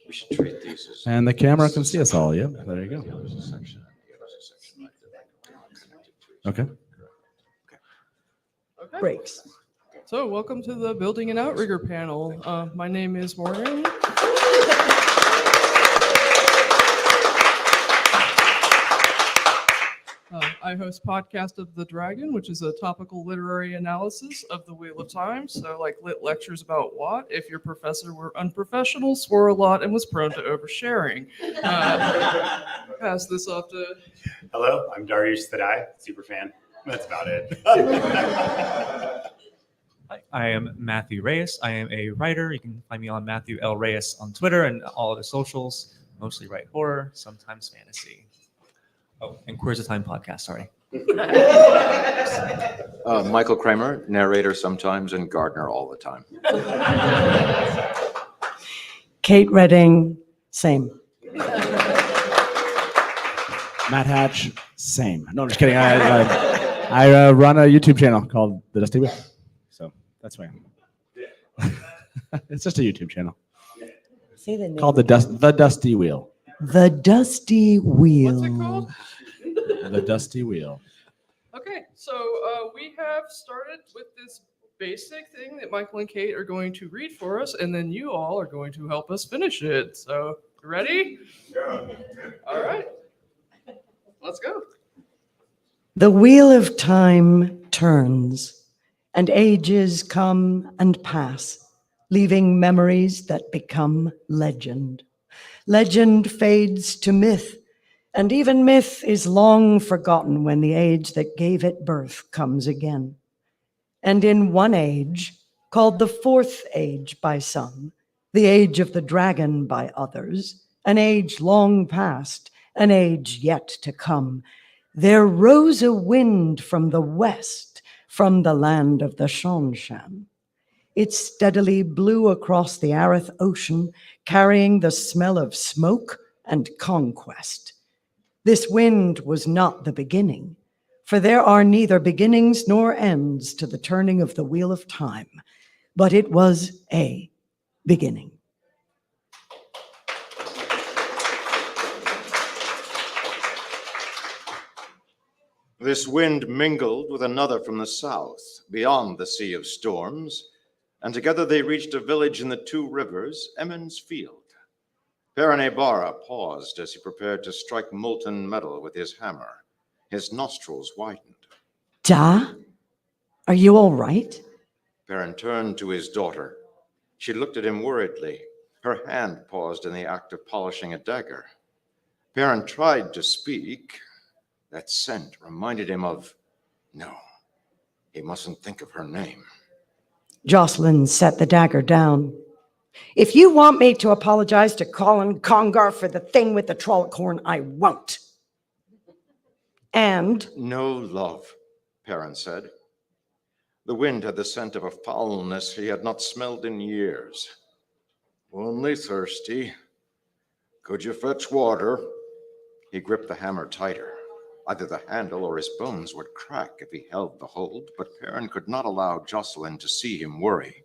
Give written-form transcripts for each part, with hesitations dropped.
We should treat these as... And the camera can see us all. Yep, there you go. Okay. Okay. Breaks. So welcome to the Building an Outrigger panel. My name is Morgan. I host Podcast of the Dragon, which is a topical literary analysis of the Wheel of Time. So like lit lectures about what if your professor were unprofessional, swore a lot, and was prone to oversharing. Pass this off to... Hello, I'm Dariush Thadai, super fan. That's about it. Hi, I am Matthew Reyes. I am a writer. You can find me on Matthew L. Reyes on Twitter and all other socials. Mostly write horror, sometimes fantasy. Oh, and Queers of Time podcast, sorry. Michael Kramer, narrator sometimes and gardener all the time. Kate Redding, same. Matt Hatch, same. No, I'm just kidding. I run a YouTube channel called The Dusty Wheel. So that's why it's just a YouTube channel Say the name. called The Dusty Wheel. The Dusty Wheel. What's it called? The Dusty Wheel. Okay, so we have started with this basic thing that Michael and Kate are going to read for us, and then you all are going to help us finish it. So, ready? Yeah. All right. Let's go. The wheel of time turns, and ages come and pass, leaving memories that become legend. Legend fades to myth, and even myth is long forgotten when the age that gave it birth comes again. And in one age, called the Fourth Age by some, the age of the dragon by others, an age long past, an age yet to come, there rose a wind from the west, from the land of the Shanshan. It steadily blew across the Arith Ocean, carrying the smell of smoke and conquest. This wind was not the beginning, for there are neither beginnings nor ends to the turning of the wheel of time, but it was a beginning. This wind mingled with another from the south, beyond the Sea of Storms, and together they reached a village in the Two Rivers, Emmons Field. Perenebara paused as he prepared to strike molten metal with his hammer. His nostrils widened. Da, are you all right? Perrin turned to his daughter. She looked at him worriedly. Her hand paused in the act of polishing a dagger. Perrin tried to speak. That scent reminded him of... No, he mustn't think of her name. Jocelyn set the dagger down. If you want me to apologize to Colin Congar for the thing with the trolloc horn, I won't. And... No love, Perrin said. The wind had the scent of a foulness he had not smelled in years. Only thirsty. Could you fetch water? He gripped the hammer tighter. Either the handle or his bones would crack if he held the hold, but Perrin could not allow Jocelyn to see him worry.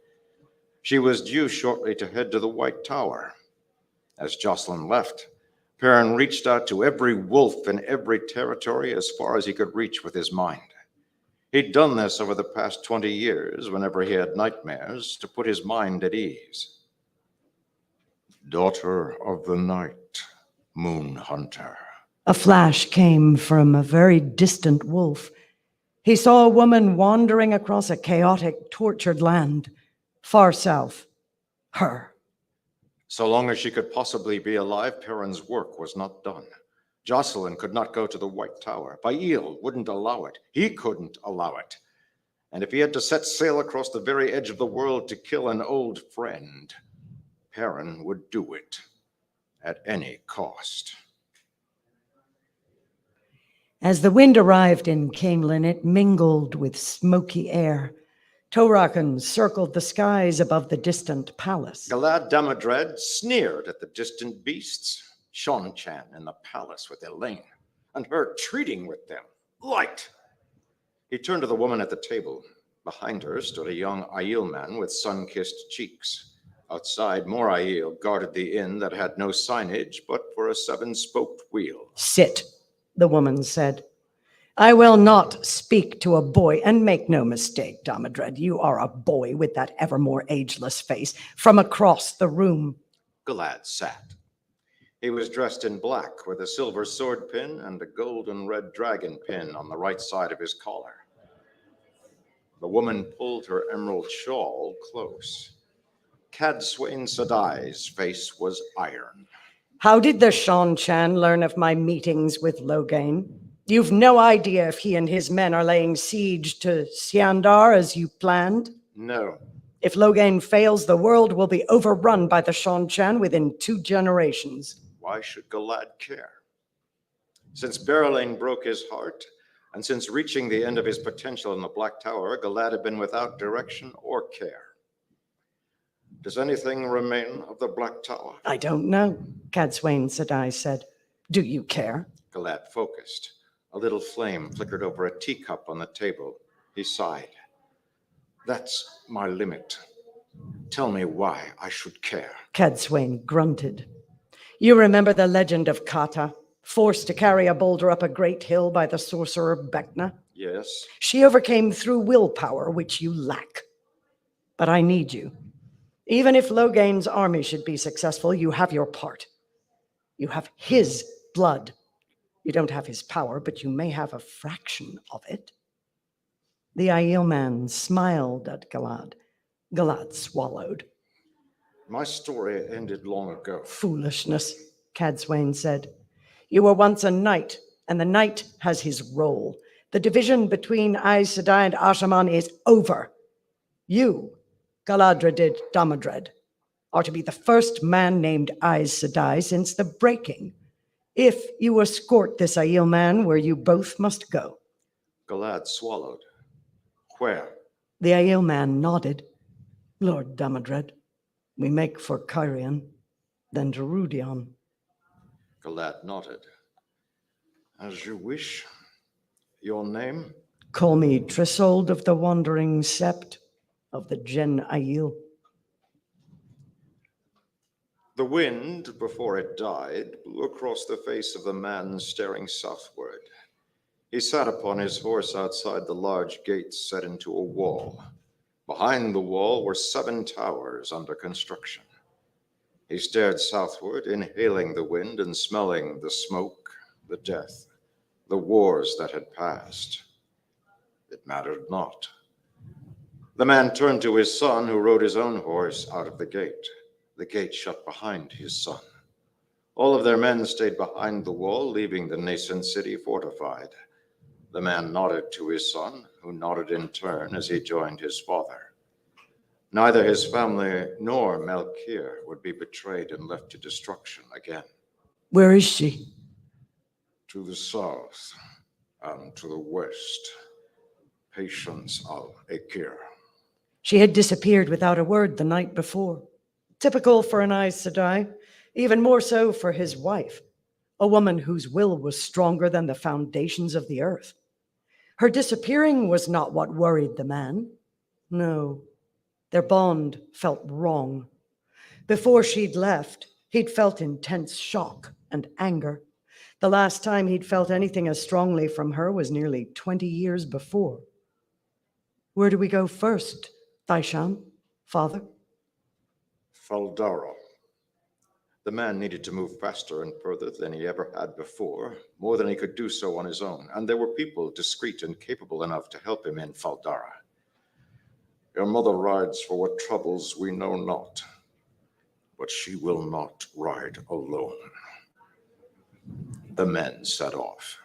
She was due shortly to head to the White Tower. As Jocelyn left, Perrin reached out to every wolf in every territory as far as he could reach with his mind. He'd done this over the past 20 years whenever he had nightmares to put his mind at ease. Daughter of the night, Moon Hunter. a flash came from a very distant wolf. He saw a woman wandering across a chaotic, tortured land, far south. Her. So long as she could possibly be alive, Perrin's work was not done. Jocelyn could not go to the White Tower. Bail wouldn't allow it. He couldn't allow it. And if he had to set sail across the very edge of the world to kill an old friend, Perrin would do it at any cost. As the wind arrived in Camelin, it mingled with smoky air. Torakan circled the skies above the distant palace. Galad Damadred sneered at the distant beasts. Shanchan in the palace with Elaine, and her treating with them. Light! He turned to the woman at the table. Behind her stood a young Aiel man with sun-kissed cheeks. Outside, more Aiel guarded the inn that had no signage but for a 7-spoked wheel. Sit, the woman said. I will not speak to a boy, and make no mistake, Damodred, you are a boy with that evermore ageless face from across the room. Galad sat. He was dressed in black with a silver sword pin and a gold and red dragon pin on the right side of his collar. The woman pulled her emerald shawl close. Cadsuane Sedai's face was iron. How did the Shan Chan learn of my meetings with Logain? You've no idea if he and his men are laying siege to Siandar as you planned? No. If Logain fails, the world will be overrun by the Shan Chan within 2 generations. Why should Galad care? Since Berelain broke his heart, and since reaching the end of his potential in the Black Tower, Galad had been without direction or care. Does anything remain of the Black Tower? I don't know, Cadsuane Sedai said. Do you care? Galad focused. A little flame flickered over a teacup on the table. He sighed. That's my limit. Tell me why I should care. Cadsuane grunted. You remember the legend of Kata, forced to carry a boulder up a great hill by the sorcerer Bekna? Yes. She overcame through willpower, which you lack. But I need you. Even if Logain's army should be successful, you have your part. You have his blood. You don't have his power, but you may have a fraction of it. The Aiel man smiled at Galad. Galad swallowed. My story ended long ago. Foolishness, Cadsuane said. You were once a knight, and the knight has his role. The division between Aes Sedai and Ashaman is over. You, Galadriel Damodred, are to be the first man named Aes Sedai since the breaking, if you escort this Aiel man where you both must go. Galad swallowed. Where? The Aiel man nodded. Lord Damodred, we make for Cairhien, then to Rudion. Galad nodded. As you wish. Your name? Call me Trisold of the Wandering Sept of the Gen Aiel. The wind, before it died, blew across the face of the man staring southward. He sat upon his horse outside the large gates set into a wall. Behind the wall were 7 towers under construction. He stared southward, inhaling the wind and smelling the smoke, the death, the wars that had passed. It mattered not. The man turned to his son, who rode his own horse out of the gate shut behind his son. All of their men stayed behind the wall, leaving the nascent city fortified. The man nodded to his son, who nodded in turn as he joined his father. Neither his family nor Melkir would be betrayed and left to destruction again. Where is she? To the south and to the west, Patience al-Akir. She had disappeared without a word the night before. Typical for an Aes Sedai, even more so for his wife, a woman whose will was stronger than the foundations of the earth. Her disappearing was not what worried the man. No, their bond felt wrong. Before she'd left, he'd felt intense shock and anger. The last time he'd felt anything as strongly from her was nearly 20 years before. Where do we go first, Thaishan, father? Faldara. The man needed to move faster and further than he ever had before, more than he could do so on his own, and there were people discreet and capable enough to help him in Faldara. Your mother rides for what troubles we know not, but she will not ride alone. The men set off.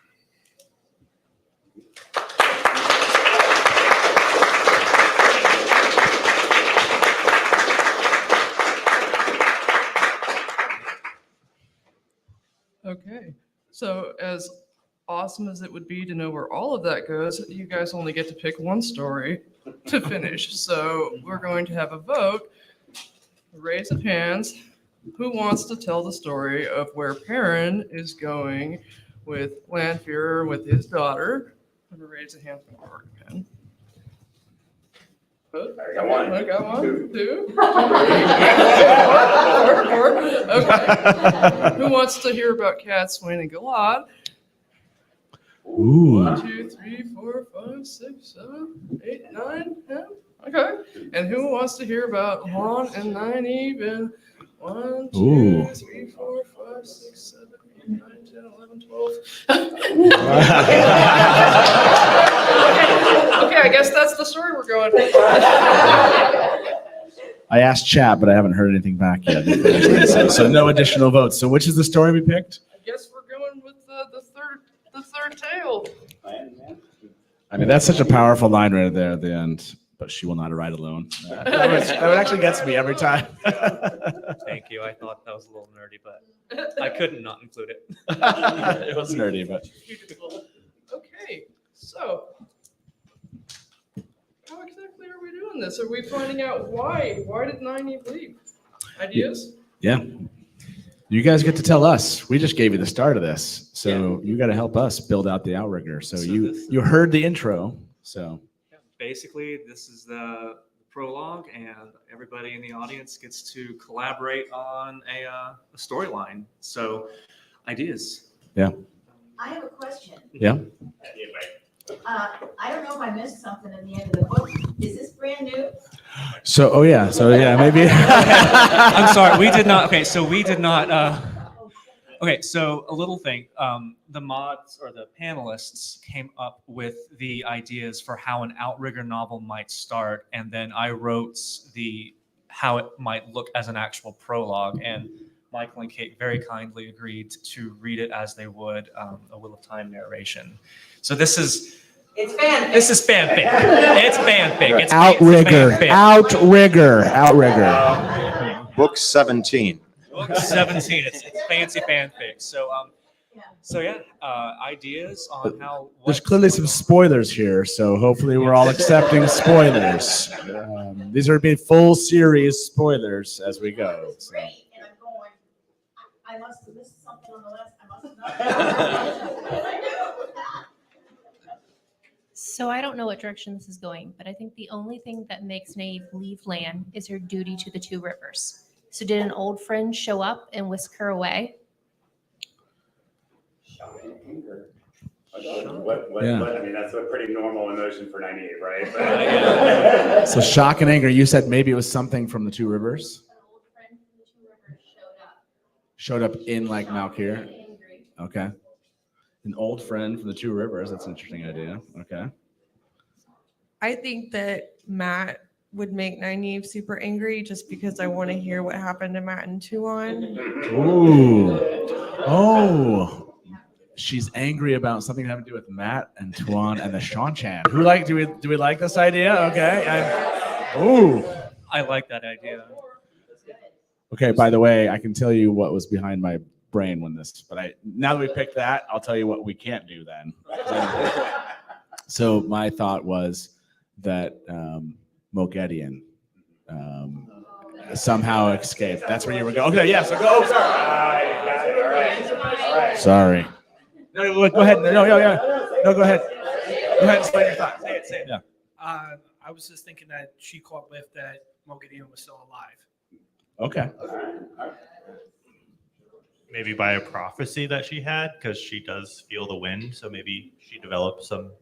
Okay, so as awesome as it would be to know where all of that goes, you guys only get to pick one story to finish. So we're going to have a vote, raise of hands. Who wants to tell the story of where Perrin is going with Lanfear with his daughter? I'm going to raise a hand from Oregon. I got one. I got one, Two. two, four. Okay. Who wants to hear about Cat Swain and Galad? Ooh. 1, 2, 3, 4, 5, 6, 7, 8, 9, 10. Okay. And who wants to hear about Juan and Nynaeve and 1, 2, Ooh. 3, 4, 5, 6, 7, 8, 9, 10, 11, 12. Okay, I guess that's the story we're going. I asked chat, but I haven't heard anything back yet. So no additional votes. So which is the story we picked? I guess we're going with the third tale. I mean, that's such a powerful line right there at the end. But she will not ride alone. That would actually gets me every time. Thank you. I thought that was a little nerdy, but I couldn't not include it. It was nerdy, but Okay, so how exactly are we doing this? Are we finding out why? Why did Nynaeve leave? Ideas? yeah. You guys get to tell us. We just gave you the start of this, so you got to help us build out the Outrigger. So you heard the intro. So Basically, this is the prologue, and everybody in the audience gets to collaborate on a storyline. So, ideas. yeah, I have a question. yeah. I don't know if I missed something in the end of the book. Is this brand new? So maybe. I'm sorry, we did not. Okay, so we did not. Okay, so a little thing. The mods or the panelists came up with the ideas for how an Outrigger novel might start, and then I wrote how it might look as an actual prologue. And Michael and Kate very kindly agreed to read it as they would a Wheel of Time narration. So It's fanfic. this is fanfic. It's fanfic. It's Outrigger. fanfic. Outrigger. Book 17. Book 17. It's fancy fanfic. So yeah, ideas on how. There's clearly some spoilers here, so hopefully we're all accepting spoilers. These are being full series spoilers as we go. So. Great, and I'm going, I must have missed something on the list. I must have not. So I don't know what direction this is going, but I think the only thing that makes Nynaeve leave Lan is her duty to the two rivers. So did an old friend show up and whisk her away? What, Yeah. I mean, that's a pretty normal emotion for 98, right? So shock and anger. You said maybe it was something from the Two Rivers. An old friend from the two rivers Showed up in like Malkir. angry. Okay. An old friend from the Two Rivers. That's an interesting idea. Okay. I think that Matt would make Nynaeve super angry just because I want to hear what happened to Matt and Tuon. Ooh. Oh. She's angry about something having to do with Matt and Tuan and the Shanchan. Do we like this idea? Okay. Ooh. I like that idea. Okay, by the way, I can tell you what was behind my brain when this, but now that we picked that, I'll tell you what we can't do then. So my thought was that Moghedien somehow escaped. That's where you were going. Okay, yeah, so go. Sorry. No, go ahead. No, go ahead. Go ahead and explain your thought. Say it. Yeah. I was just thinking that she caught whiff that Moghedien was still alive. Okay. Maybe by a prophecy that she had, because she does feel the wind, so maybe she developed some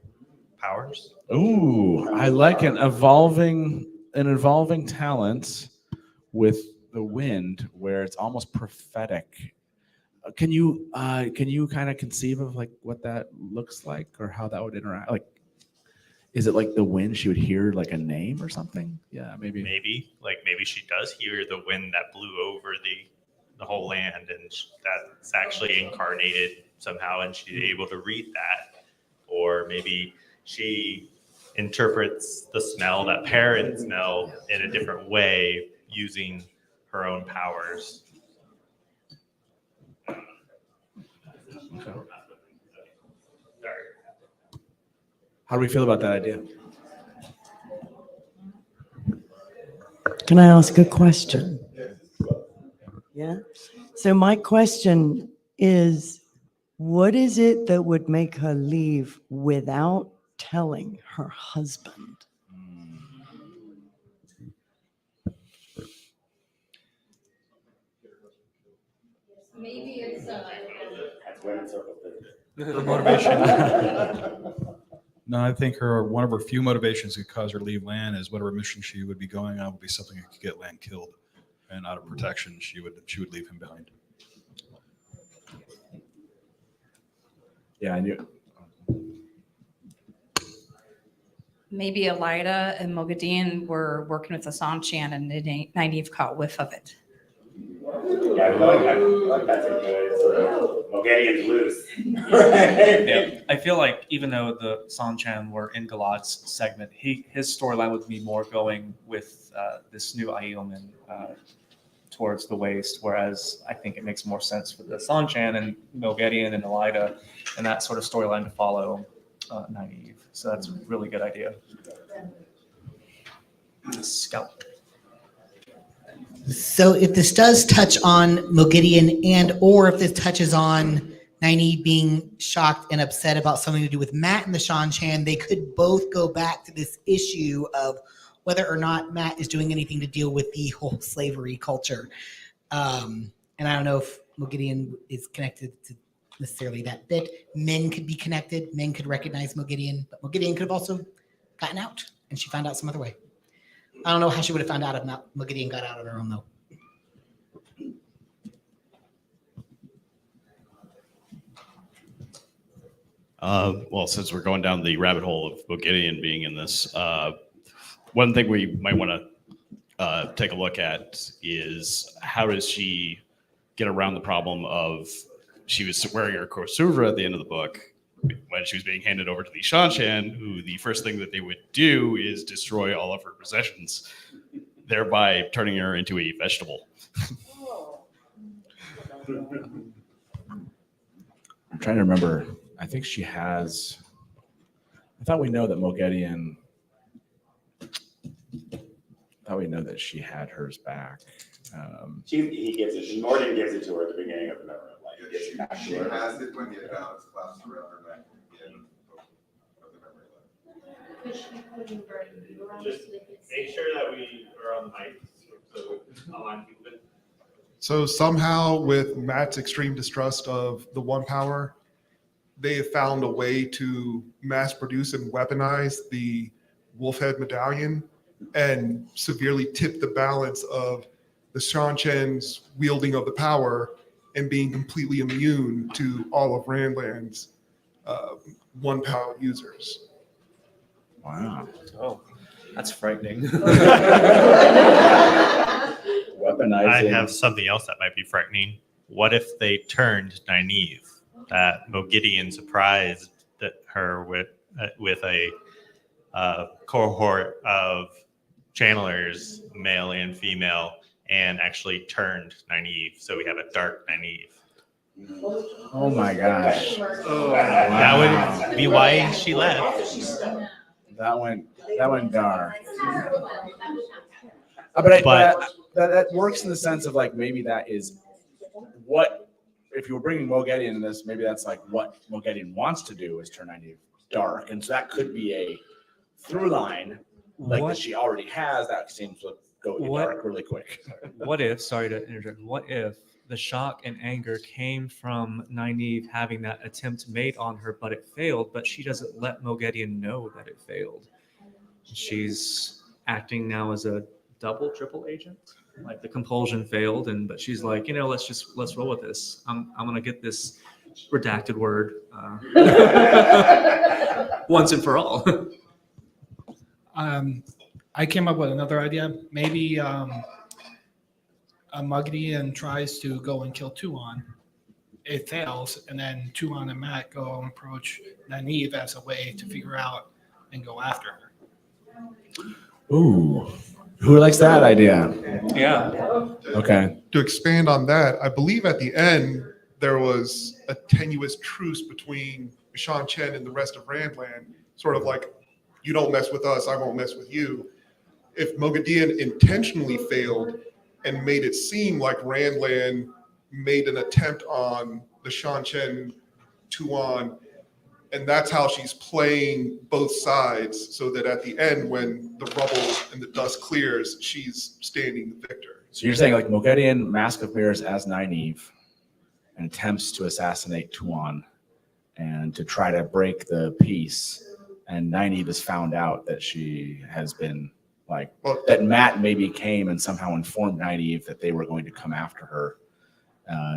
powers. Ooh, I like an evolving talent with the wind, where it's almost prophetic. Can you kind of conceive of like what that looks like, or how that would interact? Like, is it like the wind? She would hear like a name or something? Yeah, maybe. Maybe she does hear the wind that blew over the whole land, and that's actually incarnated somehow, and she's able to read that. Or maybe she interprets the smell that parents smell in a different way using her own powers. Okay. How do we feel about that idea? Can I ask a question? Yeah. So my question is, what is it that would make her leave without telling her husband? Maybe it's, That's women's circle too. Her motivation. No, I think one of her few motivations that could cause her to leave land is whatever mission she would be going on would be something that could get land killed, and out of protection, she would leave him behind. Yeah, I knew. Maybe Elida and Mogadeen were working with the Sanchan and Nynaeve caught whiff of it. Yeah, I like that's a good sort of Mogedian's loose. Yeah, I feel like even though the Sanchan were in Galad's segment, his storyline would be more going with this new Aielman towards the waste, whereas I think it makes more sense for the Sanchan and Mogedian and Elida and that sort of storyline to follow Nynaeve. So that's a really good idea. Scout. So if this does touch on Mogideon or if this touches on Nynaeve being shocked and upset about something to do with Matt and the Seanchan, they could both go back to this issue of whether or not Matt is doing anything to deal with the whole slavery culture. And I don't know if Mogideon is connected to necessarily that bit. Men could be connected. Men could recognize Mogideon, but Mogideon could have also gotten out and she found out some other way. I don't know how she would have found out if Mogideon got out on her own, though. Well, since we're going down the rabbit hole of Mogideon being in this, one thing we might want to take a look at is how does she get around the problem of she was wearing her corsura at the end of the book when she was being handed over to the Seanchan, who the first thing that they would do is destroy all of her possessions, thereby turning her into a vegetable. I'm trying to remember. I think she has. I thought we know that Mogideon. I thought we know that she had hers back. He gives it. Norden gives it to her at the beginning of the memory. Like, he gives it back to She her. has it when it clasped around her neck at the end of the memory line. Just make sure that we are on the mic so align people. So somehow, with Matt's extreme distrust of the One Power, they have found a way to mass produce and weaponize the Wolfhead Medallion and severely tip the balance of the Seanchan's wielding of the power and being completely immune to all of Randland's One Power users. Wow. Oh, that's frightening. Weaponizing. I have something else that might be frightening. What if they turned Nynaeve? That Mogideon surprised her with a cohort of channelers, male and female, and actually turned Nynaeve. So we have a dark Nynaeve. Oh my gosh. That would be why she left. That went dark. But that works in the sense of like maybe that is what if you were bringing Mogideon in this, maybe that's like what Mogideon wants to do is turn Nynaeve dark, and so that could be a through line like that she already has. That seems to go dark really quick. What if? Sorry to interject. What if the shock and anger came from Nynaeve having that attempt made on her, but it failed, but she doesn't let Mogideon know that it failed. She's acting now as a triple agent. Like the compulsion failed, but she's like, let's roll with this. I'm gonna get this redacted word once and for all. I came up with another idea. Maybe Mogideon tries to go and kill Tuon. It fails, and then Tuon and Matt go and approach Nynaeve as a way to figure out and go after her. Ooh, who likes that idea? Yeah. Okay. To expand on that, I believe at the end there was a tenuous truce between Seanchan and the rest of Randland, sort of like, you don't mess with us, I won't mess with you. If Mogideon intentionally failed and made it seem like Randland made an attempt on the Seanchan Tuon, and that's how she's playing both sides, so that at the end, when the rubble and the dust clears, she's standing the victor. So you're saying like Mogideon, Mask of Mirrors as Nynaeve, and attempts to assassinate Tuan and to try to break the peace. And Nynaeve has found out that she has been that Matt maybe came and somehow informed Nynaeve that they were going to come after her.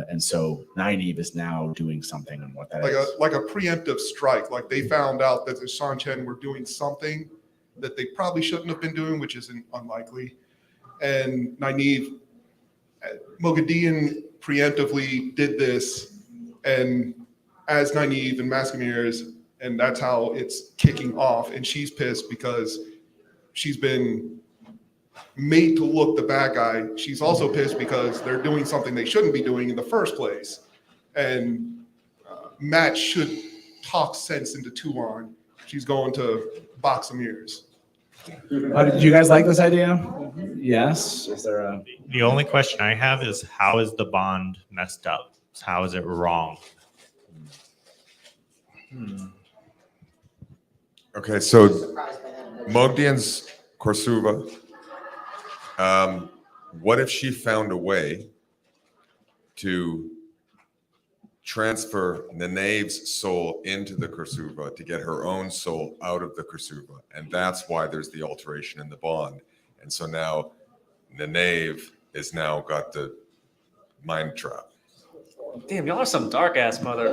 And so Nynaeve is now doing something, and what that is. Like a preemptive strike. Like they found out that the Shan-Chen were doing something that they probably shouldn't have been doing, which isn't unlikely. And Nynaeve, Moghedien preemptively did this, and as Nynaeve and Mascamir's, and that's how it's kicking off. And she's pissed because she's been made to look the bad guy. She's also pissed because they're doing something they shouldn't be doing in the first place. And Matt should talk sense into Tuan. She's going to box some ears. Do you guys like this idea? Yes. Is there a... The only question I have is, how is the bond messed up? How is it wrong? Okay, so Mogdian's Korsuva, what if she found a way to transfer Nynaeve's soul into the Korsuva to get her own soul out of the Korsuva? And that's why there's the alteration in the bond. And so now Nynaeve is now got the mind trap. Damn, y'all are some dark ass mother.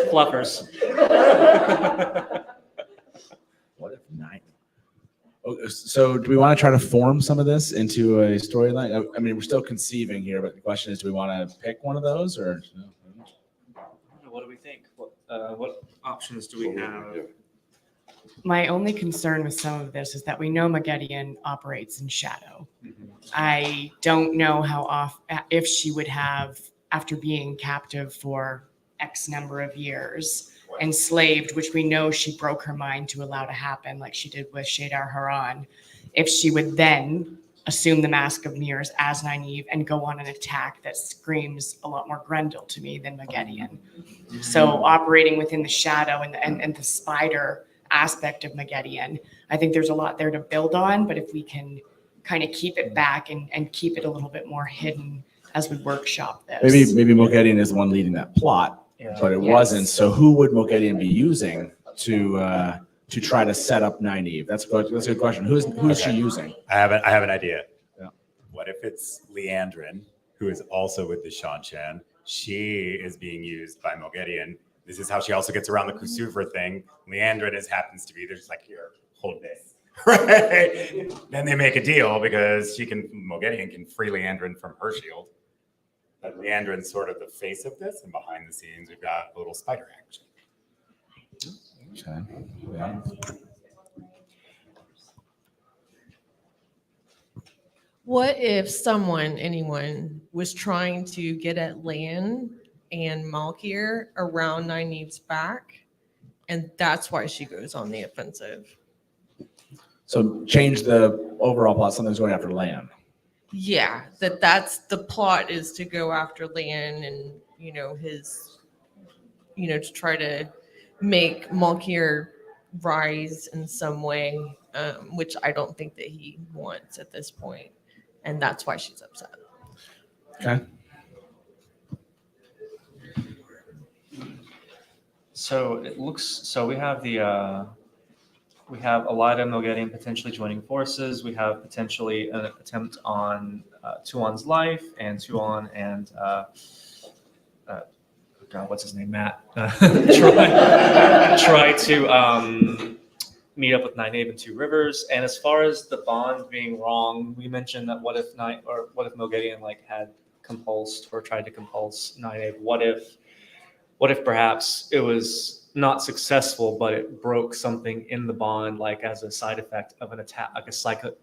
Fluffers. What if Nynaeve? So do we want to try to form some of this into a storyline? I mean, we're still conceiving here, but the question is, do we want to pick one of those, or? What do we think? What options do we have? My only concern with some of this is that we know Moghedien operates in shadow. I don't know if she would have, after being captive for X number of years, enslaved, which we know she broke her mind to allow to happen, like she did with Shadar Haran, if she would then assume the mask of mirrors as Nynaeve and go on an attack that screams a lot more Grendel to me than Moghedien. So operating within the shadow and the spider aspect of Moghedien, I think there's a lot there to build on, but if we can kind of keep it back and keep it a little bit more hidden as we workshop this. Maybe Moghedien is the one leading that plot, but it wasn't. So who would Moghedien be using to try to set up Nynaeve? That's a good question. Who's she using? I have an idea. Yeah. What if it's Leandrin, who is also with the Shan-Chen? She is being used by Moghedien. This is how she also gets around the Kusuver thing. Leandrin happens to be, they're just like, here, hold this. Right? Then they make a deal because Moghedien can free Leandrin from her shield. But Leandrin's sort of the face of this, and behind the scenes, we've got a little spider action. Okay. Yeah. What if anyone was trying to get at Lan and Malkir around Nynaeve's back, and that's why she goes on the offensive? So change the overall plot. Something's going after Lan. Yeah, that's the plot, is to go after Lan and his to try to make Malkir rise in some way, which I don't think that he wants at this point, and that's why she's upset. Okay. So it looks. So we have we have Elida and Moghedien potentially joining forces. We have potentially an attempt on Tuan's life, and Tuan and God, what's his name? Matt. try to meet up with Nynaeve and Two Rivers. And as far as the bond being wrong, we mentioned that what if Moghedien had compulsed or tried to compulse Nynaeve? What if perhaps it was not successful, but it broke something in the bond, as a side effect of an attack, like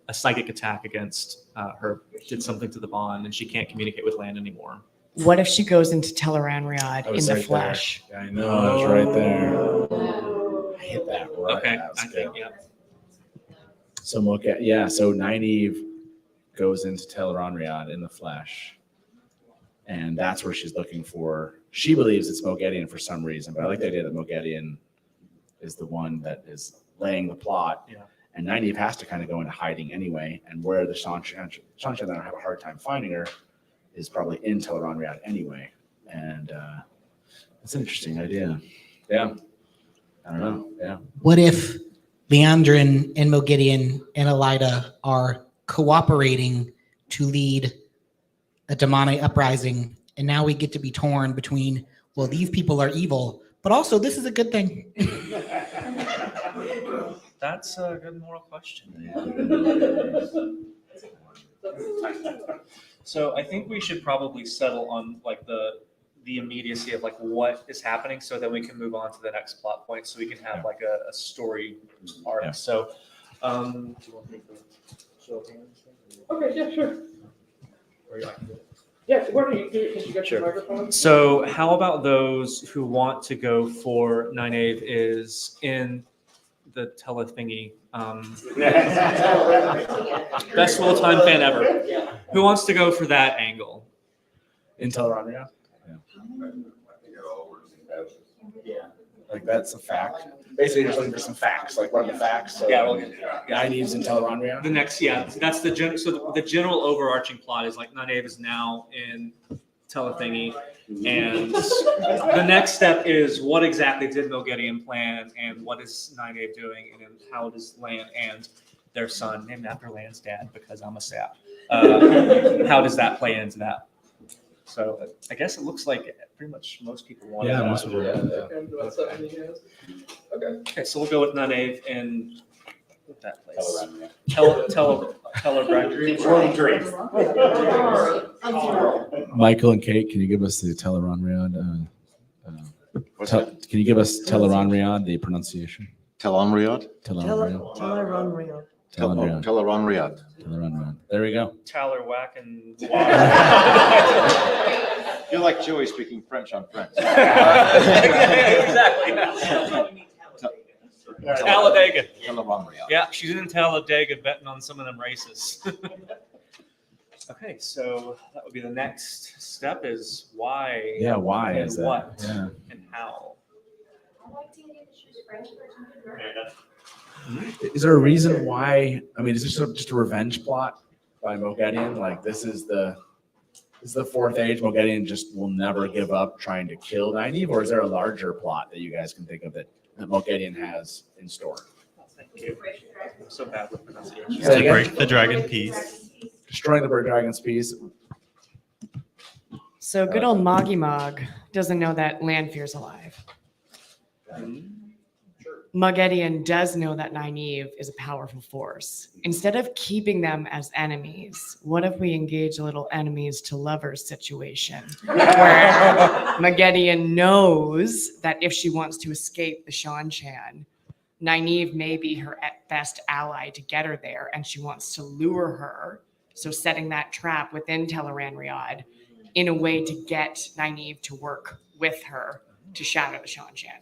a psychic attack against her, did something to the bond, and she can't communicate with Lan anymore. What if she goes into Teleranriad in the flesh? Yeah, I know, that's right there. I hit that right. Okay, That's I think, good. yeah. So so Nynaeve goes into Teleranriad in the flesh, and that's where she's looking for. She believes it's Moghedien for some reason, but I like the idea that Moghedien is the one that is laying the plot. Yeah. And Nynaeve has to kind of go into hiding anyway. And where the Shan-Chen that have a hard time finding her is probably in Tel'aran'rhiod anyway. And it's an interesting idea. Yeah. I don't know. Yeah. What if Leandrin and Mogideon and Elida are cooperating to lead a demonic uprising, and now we get to be torn between, well, these people are evil, but also this is a good thing. That's a good moral question. So I think we should probably settle on like the immediacy of like what is happening, so that we can move on to the next plot point, so we can have like a story arc. Yeah. So, do you want to take the show of hands? Okay, yeah, sure. Or you like to do it? Yeah, where do you get Sure. your microphone? So how about those who want to go for Nynaeve is in the telethingy. Best Wheel of Time fan ever. Who wants to go for that angle? In Tel'aran'rhiod? Yeah. Like that's a fact. Basically, just looking for some facts. Like, what are the facts? So, Nynaeve's in Tel'aran'rhiod. The next, that's the general. So the general overarching plot is like Nynaeve is now in telethingy, and the next step is what exactly did Mogideon plan, and what is Nynaeve doing, and then how does Lan and their son, named after Lan's dad, because I'm a sap, how does that play into that? So I guess it looks like pretty much most people want. Yeah, most people. Okay, so we'll go with Nynaeve and that place. Tel'aran'rhiod. Michael and Kate, can you give us the Tel'aran'rhiod? Can you give us Tel'aran'rhiod, the pronunciation? Tel'aran'rhiod? Tel'aran'rhiod. Tel'aran'rhiod. Tel'aran'rhiod. Tel'aran'rhiod. There we go. Tyler Whack and You're like Joey speaking French on French. Exactly. Talladega. Tel'aran'rhiod. Yeah, she's in Talladega betting on some of them races. Okay, so that would be the next step is why. Yeah, why and is that? what Yeah. and how. Is there a reason why? I mean, is this just a revenge plot by Mogideon? Like, this is the fourth age. Mogideon just will never give up trying to kill Nynaeve, or is there a larger plot that you guys can think of that Mogideon has in store? Thank you. I'm so bad with pronunciation. Say again? Break the dragon piece. Destroying the bird dragon's piece. So good old Moggy Mog doesn't know that Lanfear's alive. Mogideon does know that Nynaeve is a powerful force. Instead of keeping them as enemies, what if we engage a little enemies to lovers situation where Mogideon knows that if she wants to escape the Shan-Chan, Nynaeve may be her best ally to get her there, and she wants to lure her, so setting that trap within Tel'aran'rhiod in a way to get Nynaeve to work with her to shadow the Shan-Chan.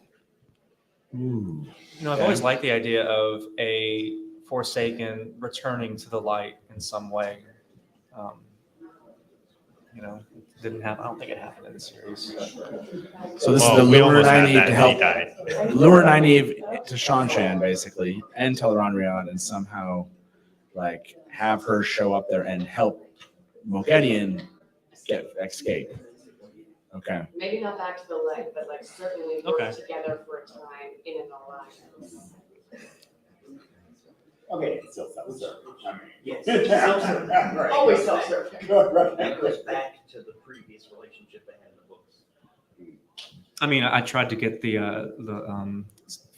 Ooh. You know, I've always liked the idea of a Forsaken returning to the light in some way. You know, it didn't happen. I don't think it happened in the series. So this Well, is the we lure almost had Nynaeve that, to and help he died. lure Nynaeve to Shan-Chan basically and Tel'aran'rhiod, and somehow like have her show up there and help Mogideon escape. Okay. Maybe not back to the light, but like certainly work together for a time in an alliance. Okay, it's still self-serve. Yes, self-serve. Right. Always self-serve. Right. That goes back to the previous relationship they had in the books. I mean, I tried to get the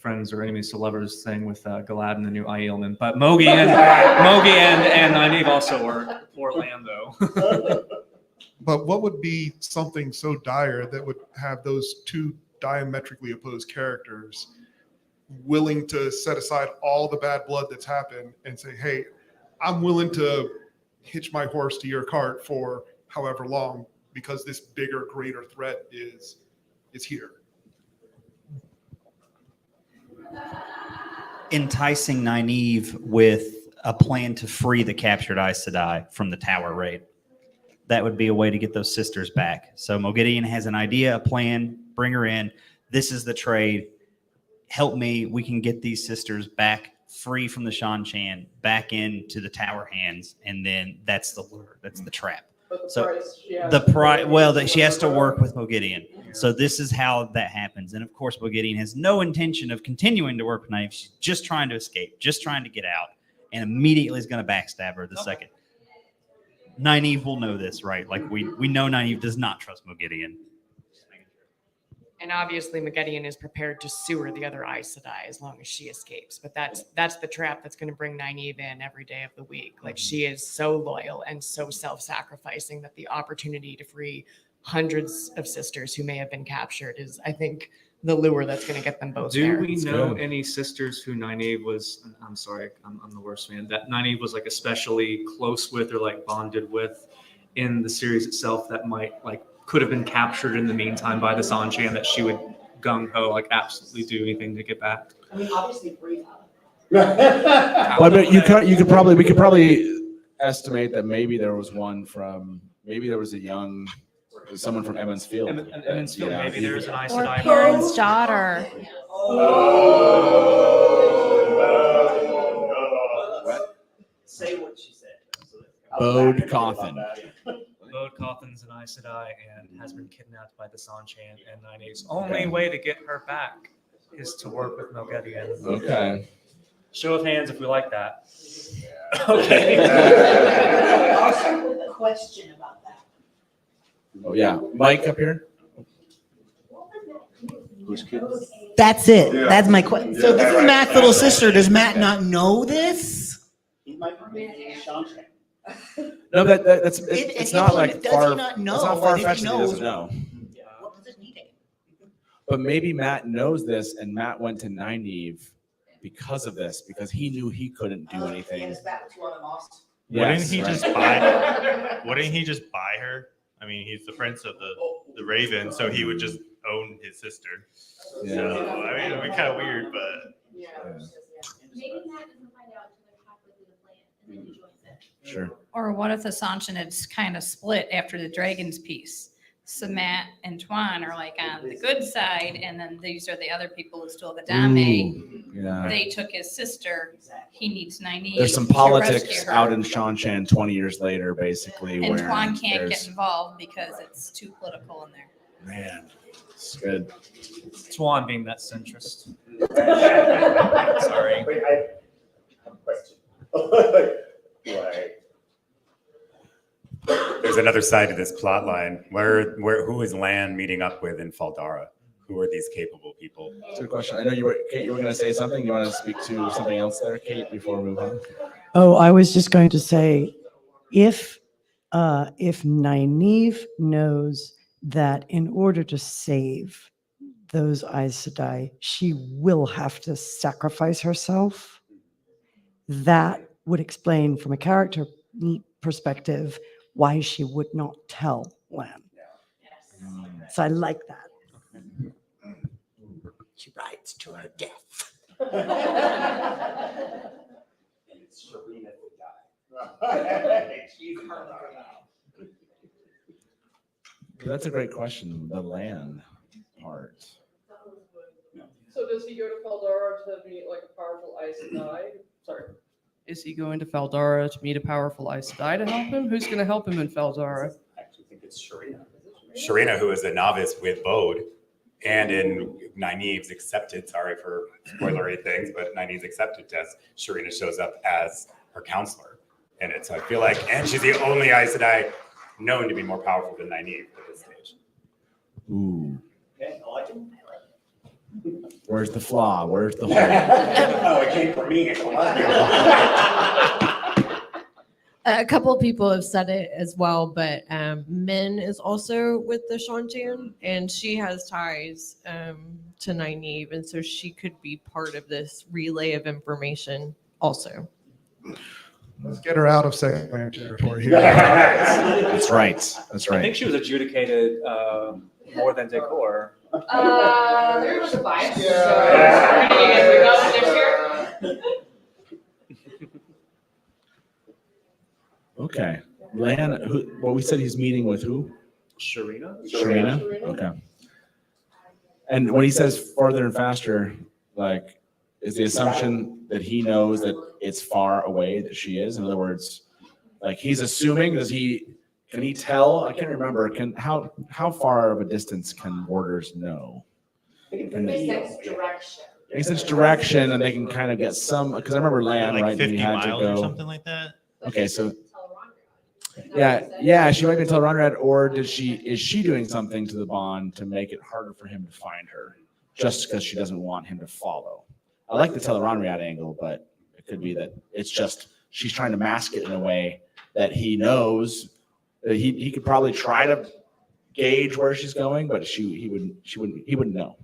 friends or enemies to lovers thing with Galad and the new Aielman, but Mogi and Nynaeve also work. Poor Lando. But what would be something so dire that would have those two diametrically opposed characters willing to set aside all the bad blood that's happened and say, hey, I'm willing to hitch my horse to your cart for however long because this bigger, greater threat is here. Enticing Nynaeve with a plan to free the captured Aes Sedai from the Tower raid. That would be a way to get those sisters back. So Mogideon has an idea, a plan, bring her in. This is the trade. Help me. We can get these sisters back free from the Shan-Chan, back into the Tower hands. And then that's the lure. That's the trap. But the So price she has the to price, pay well, is that she has to whatever. work with Mogideon. So this is how that happens. And of course, Mogideon has no intention of continuing to work with Nynaeve. She's just trying to escape, just trying to get out, and immediately is going to backstab her the second. Nynaeve will know this, right? Like we know Nynaeve does not trust Mogideon. And obviously, Maggedion is prepared to sewer the other Aes Sedai as long as she escapes. But that's the trap that's going to bring Nynaeve in every day of the week. Like she is so loyal and so self-sacrificing that the opportunity to free hundreds of sisters who may have been captured is, I think, the lure that's going to get them both Do there. we know any sisters who Nynaeve was? I'm sorry, I'm the worst man. That Nynaeve was like especially close with or like bonded with in the series itself that might like could have been captured in the meantime by the Sanchan that she would gung ho like absolutely do anything to get back. I mean, obviously, Bree. Well, I mean, we could probably estimate that maybe there was someone from Emmons Field. Emmons Field, maybe there's an Aes Or Sedai. Perrin's daughter. Say what she said. Bode Cawthon. Bode Cawthon's an Aes Sedai and has been kidnapped by the Sanchan, and Nynaeve's only way to get her back is to work with Mogideon. Okay. Show of hands if we like that. Okay. Also with a question about that. Oh yeah, Mike up here. That's it. That's my question. So this is Matt's little sister. Does Matt not know this? He might be Sean Chan. No, that's it's not like does far. he not know? It's not What far if he fetched. He knows? doesn't know. What was his meeting? But maybe Matt knows this, and Matt went to Nynaeve because of this, because he knew he couldn't do anything. Wouldn't he just buy? Wouldn't he just buy her? I mean, he's the prince of the Raven, so he would just own his sister. Yeah. So I mean, it'd be kind of weird, but Maybe Matt doesn't find out until they're halfway through the plan, and then he joins it. Sure. Or what if the Sanchan had kind of split after the Dragons piece? So Matt and Tuan are like on the good side, and then these are the other people who stole the Dame. Yeah. They took his sister. He needs Nynaeve. There's some to politics rescue her. out in Shanshan 20 years later, basically, And where Tuan can't there's- get involved because it's too political in there. Man, it's good. Tuan being that centrist. Sorry. Wait, I have a question. Right. There's another side to this plot line. Who is Lan meeting up with in Faldara? Who are these capable people? That's a good question. I know Kate, you were going to say something. You want to speak to something else there, Kate, before we move on? Oh, I was just going to say, if Nynaeve knows that in order to save those Aes Sedai, she will have to sacrifice herself, that would explain from a character perspective why she would not tell Lan. So I like that. She rides to her death. And it's Sharina who died. She's her now. That's a great question. The Lan part. So does he go to Faldara to meet like a powerful Aes Sedai? Sorry. Is he going to Faldara to meet a powerful Aes Sedai to help him? Who's going to help him in Faldara? I actually think it's Sharina. Sharina, who is a novice with Bode, and in Nynaeve's accepted, sorry for spoilery things, but Nynaeve's accepted test, Sharina shows up as her counselor in it. So I feel like, and she's the only Aes Sedai known to be more powerful than Nynaeve at this stage. Ooh. Okay, I like it. Where's the flaw? Where's the hole? Oh, it came from me. Come on. A couple of people have said it as well, but Min is also with the Shanchan, and she has ties to Nynaeve, and so she could be part of this relay of information also. Let's get her out of second land territory here. That's right. That's I right. think she was adjudicated more than Decor. There was a bias. Okay. Lan, well, we said he's meeting with who? Sharina? Sharina? Okay. And when he says farther and faster, like, is the assumption that he knows that it's far away that she is? In other words, like he's assuming, does he Can he tell? I can't remember. How far of a distance can warders know? Can They they, sense direction. they sense direction, and they can kind of get some. Because I remember Lan, Like right? 50 he had to miles or go. something like that. Okay, so yeah, she might be Teleronrad, or is she doing something to the bond to make it harder for him to find her, just because she doesn't want him to follow? I like the Teleronrad angle, but it could be that it's just she's trying to mask it in a way that he knows that he could probably try to gauge where she's going, but he wouldn't know.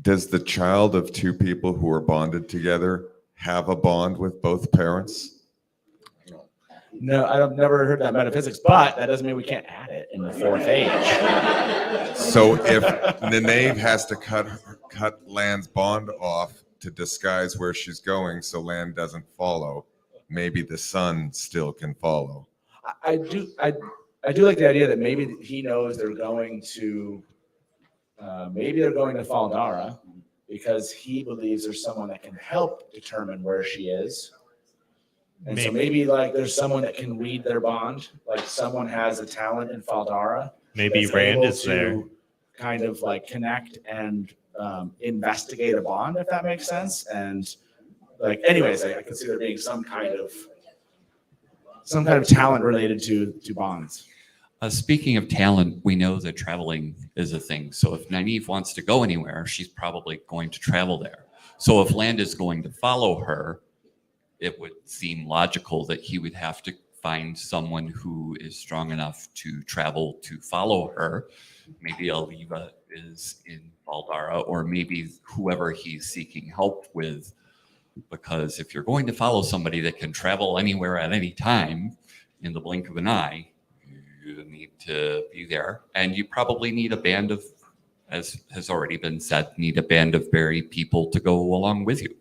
Does the child of two people who are bonded together have a bond with both parents? No, I've never heard that metaphysics, but that doesn't mean we can't add it in the fourth age. So if Nynaeve has to cut Lan's bond off to disguise where she's going so Lan doesn't follow, maybe the son still can follow. I do like the idea that maybe he knows they're going to Faldara because he believes there's someone that can help determine where she is. And so maybe like there's someone that can read their bond, like someone has a talent in Faldara. Maybe that's Rand able is there. to kind of like connect and investigate a bond, if that makes sense. And like, anyways, I can see there being some kind of talent related to bonds. Speaking of talent, we know that traveling is a thing. So if Nynaeve wants to go anywhere, she's probably going to travel there. So if Land is going to follow her, it would seem logical that he would have to find someone who is strong enough to travel to follow her. Maybe Aliva is in Faldara, or maybe whoever he's seeking help with. Because if you're going to follow somebody that can travel anywhere at any time in the blink of an eye, you need to be there. And you probably need a band of, as has already been said, need a band of berry people to go along with you.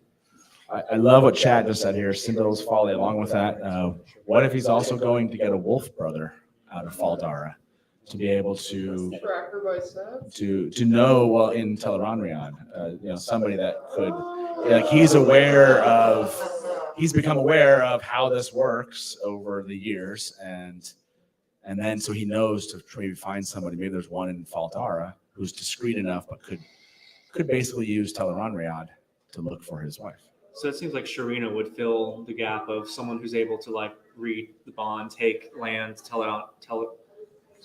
I love what Chad just said here. Cyndaril's folly. Along with that, what if he's also going to get a wolf brother out of Faldara to be able to know, well, in Teleronriad, somebody that could, like, he's become aware of how this works over the years, and then so he knows to maybe find somebody. Maybe there's one in Faldara who's discreet enough, but could basically use Teleronriad to look for his wife. So it seems like Sharina would fill the gap of someone who's able to like read the bond, take land,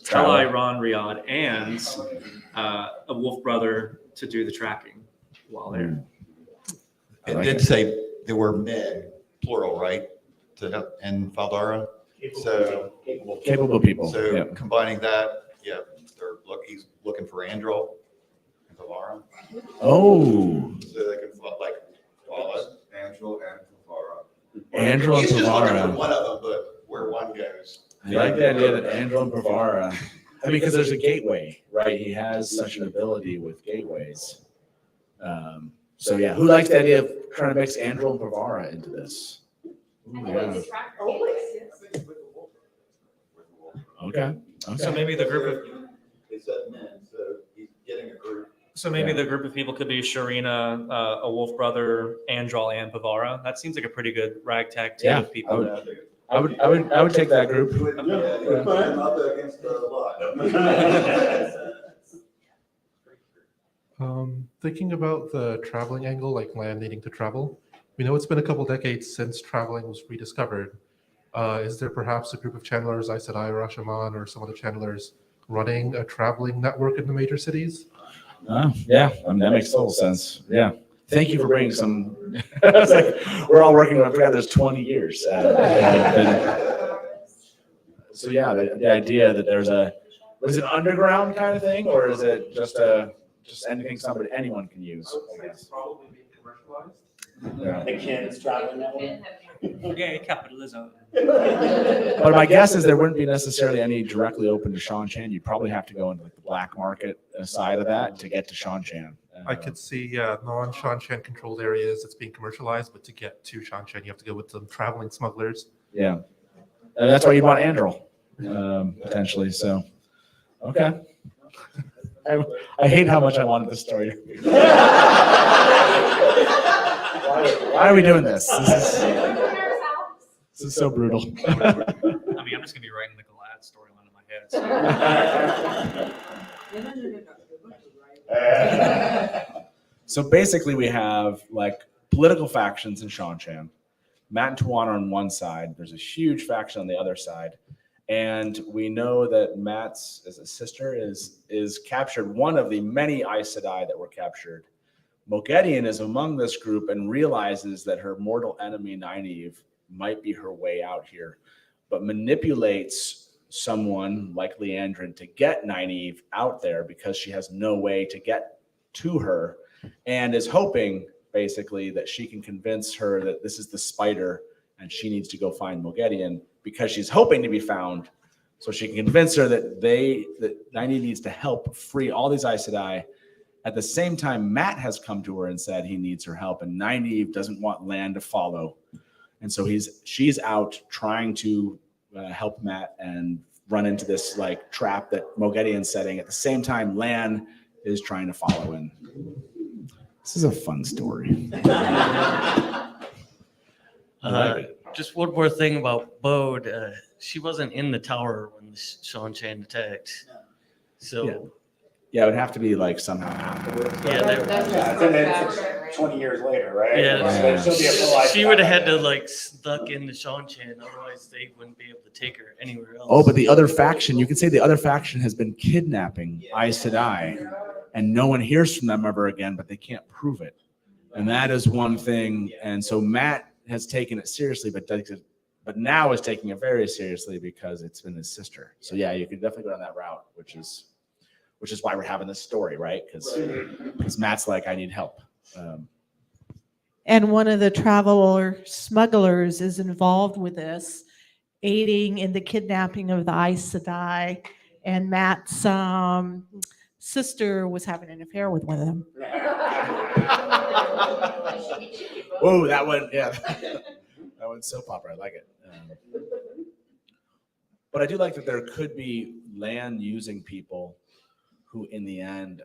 Teleronriad, and a wolf brother to do the tracking while there. It did say there were men, plural, right, in Faldara? So capable people. So yeah. Combining that, he's looking for Andril and Faldara. Oh. So they can like follow Andril and Faldara. Andril and He's just looking for Pavara. one of them, but where one goes. I like the idea that Andril and Pavara. I mean, because there's a gateway, right? He has such an ability with gateways. So yeah, who likes the idea of trying to mix Andril and Pavara into this? Ooh, yeah. Okay. So maybe the group of They said men, so he's getting a group. So maybe the group of people could be Sharina, a wolf brother, Andral, and Pavara. That seems like a pretty good ragtag team of people. I would take that group. Thinking about the traveling angle, like land needing to travel, we know it's been a couple decades since traveling was rediscovered. Is there perhaps a group of channelers, Aes Sedai, Rashomon, or some other channelers running a traveling network in the major cities? Yeah, I mean, that makes total sense. Yeah. Thank you for bringing some. It's like we're all working on this 20 years. So yeah, the idea that there's is it an underground kind of thing, or is it just anything anyone can use? I guess. Probably being commercialized. Yeah. The kids traveling network. Okay, capitalism. But my guess is there wouldn't be necessarily any directly open to Shan-Chan. You'd probably have to go into like the black market side of that to get to Shan-Chan. I could see non-Shan-Chan controlled areas that's being commercialized, but to get to Shan-Chan, you have to go with some traveling smugglers. Yeah, and that's why you want Andril, potentially. So, okay. I hate how much I wanted this story. Why are we doing this? This is so brutal. I mean, I'm just gonna be writing the Galad storyline in my So basically, we have like political factions in Shanshan. Matt and Tuan are on one side. There's a huge faction on the other side, and we know that Matt's sister is captured. One of the many Aes Sedai that were captured. Moghedien is among this group and realizes that her mortal enemy Nynaeve might be her way out here, but manipulates someone like Leandrin to get Nynaeve out there because she has no way to get to her, and is hoping basically that she can convince her that this is the spider and she needs to go find Moghedien because she's hoping to be found, so she can convince her that Nynaeve needs to help free all these Aes Sedai. At the same time, Matt has come to her and said he needs her help, and Nynaeve doesn't want Lan to follow, and so she's out trying to help Matt and run into this like trap that Moghedien's setting. At the same time, Lan is trying to follow in. This is a fun story. Just one more thing about Bode. She wasn't in the tower when the Shanshan attacked. So yeah, it would have to be like somehow afterwards. It's 20 years later, right? Yeah, She'll be a full she would have had to like stuck in the Shanshan, otherwise they wouldn't be able to take her anywhere else. Oh, but the other faction, you can say the other faction has been kidnapping Aes Sedai, and no one hears from them ever again, but they can't prove it. And that is one thing. And so Matt has taken it seriously, but now is taking it very seriously because it's been his sister. So yeah, you can definitely go down that route, which is why we're having this story, right? Because Matt's like, I need help. And one of the traveler smugglers is involved with this, aiding in the kidnapping of the Aes Sedai. And Matt's sister was having an affair with one of them. Whoa, that one, yeah. That one's soap opera. I like it. But I do like that there could be Lan using people who in the end